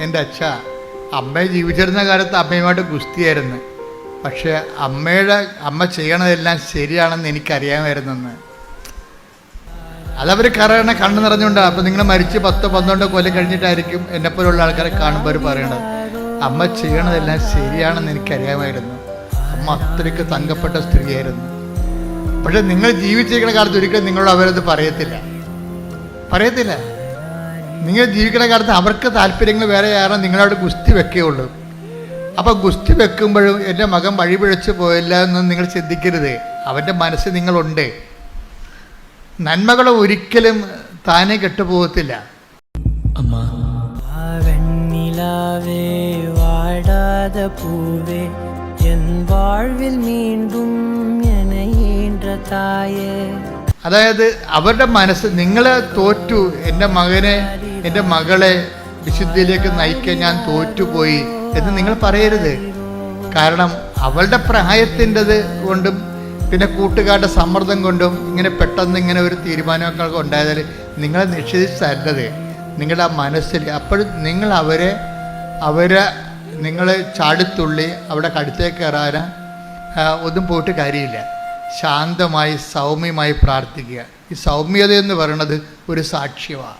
എൻ്റെ അച്ഛ അമ്മ ജീവിച്ചിരുന്ന കാലത്ത് അമ്മയുമായിട്ട് ഗുസ്തിയായിരുന്നു. പക്ഷേ അമ്മ ചെയ്യണതെല്ലാം ശരിയാണെന്ന് എനിക്കറിയാമായിരുന്നെന്ന്. അതവർ കണ്ണ് നിറഞ്ഞുകൊണ്ടാണ്. അപ്പം നിങ്ങൾ മരിച്ച് 10-12 കൊല്ലം കഴിഞ്ഞിട്ടായിരിക്കും എന്നെപ്പോലുള്ള ആൾക്കാരെ കാണുമ്പോൾ അവർ പറയണത് അമ്മ ചെയ്യണതെല്ലാം ശരിയാണെന്ന് എനിക്കറിയാമായിരുന്നു. അമ്മ അത്രയ്ക്ക് തങ്കപ്പെട്ട സ്ത്രീയായിരുന്നു. പക്ഷെ നിങ്ങൾ ജീവിച്ചിരിക്കുന്ന കാലത്ത് ഒരിക്കലും നിങ്ങളോട് അവരത് പറയത്തില്ല. നിങ്ങൾ ജീവിക്കുന്ന കാലത്ത് അവർക്ക് താല്പര്യങ്ങൾ വേറെ ആരും നിങ്ങളോട് ഗുസ്തി വെക്കുകയുള്ളൂ. അപ്പോൾ ഗുസ്തി വെക്കുമ്പോഴും എൻ്റെ മകൻ വഴി പിഴച്ച് പോയില്ല എന്നൊന്നും നിങ്ങൾ ചിന്തിക്കരുത്. അവൻ്റെ മനസ്സിൽ നിങ്ങളുണ്ട്. നന്മകൾ ഒരിക്കലും താനെ കെട്ടുപോകത്തില്ല. അമ്മ വെണ്ണിലാവേ വാടാത പൂവേ എൻ വാഴ്വിൽ വീണ്ടും എനയേണ്ട തായേ. അതായത് അവരുടെ മനസ്സ് നിങ്ങളെ തോറ്റു, എൻ്റെ മകനെ എൻ്റെ മകളെ വിശുദ്ധിയിലേക്ക് നയിക്കാൻ ഞാൻ തോറ്റുപോയി എന്ന് നിങ്ങൾ പറയരുത്. കാരണം അവളുടെ പ്രായത്തിൻ്റെത് കൊണ്ടും പിന്നെ കൂട്ടുകാരുടെ സമ്മർദ്ദം കൊണ്ടും പെട്ടെന്ന് ഇങ്ങനെ ഒരു തീരുമാനമൊക്കെ ഉണ്ടായതിൽ നിങ്ങളെ നിഷേധിച്ച് തരരുത്. നിങ്ങളുടെ ആ മനസ്സിൽ അപ്പോഴും നിങ്ങൾ അവരെ നിങ്ങൾ ചാടിത്തുള്ളി അവിടെ കടുത്തേക്ക് കയറാൻ ഒന്നും പോയിട്ട് കാര്യമില്ല. ശാന്തമായി സൗമ്യമായി പ്രാർത്ഥിക്കുക. ഈ സൗമ്യത എന്ന് പറയുന്നത് ഒരു സാക്ഷ്യമാണ്.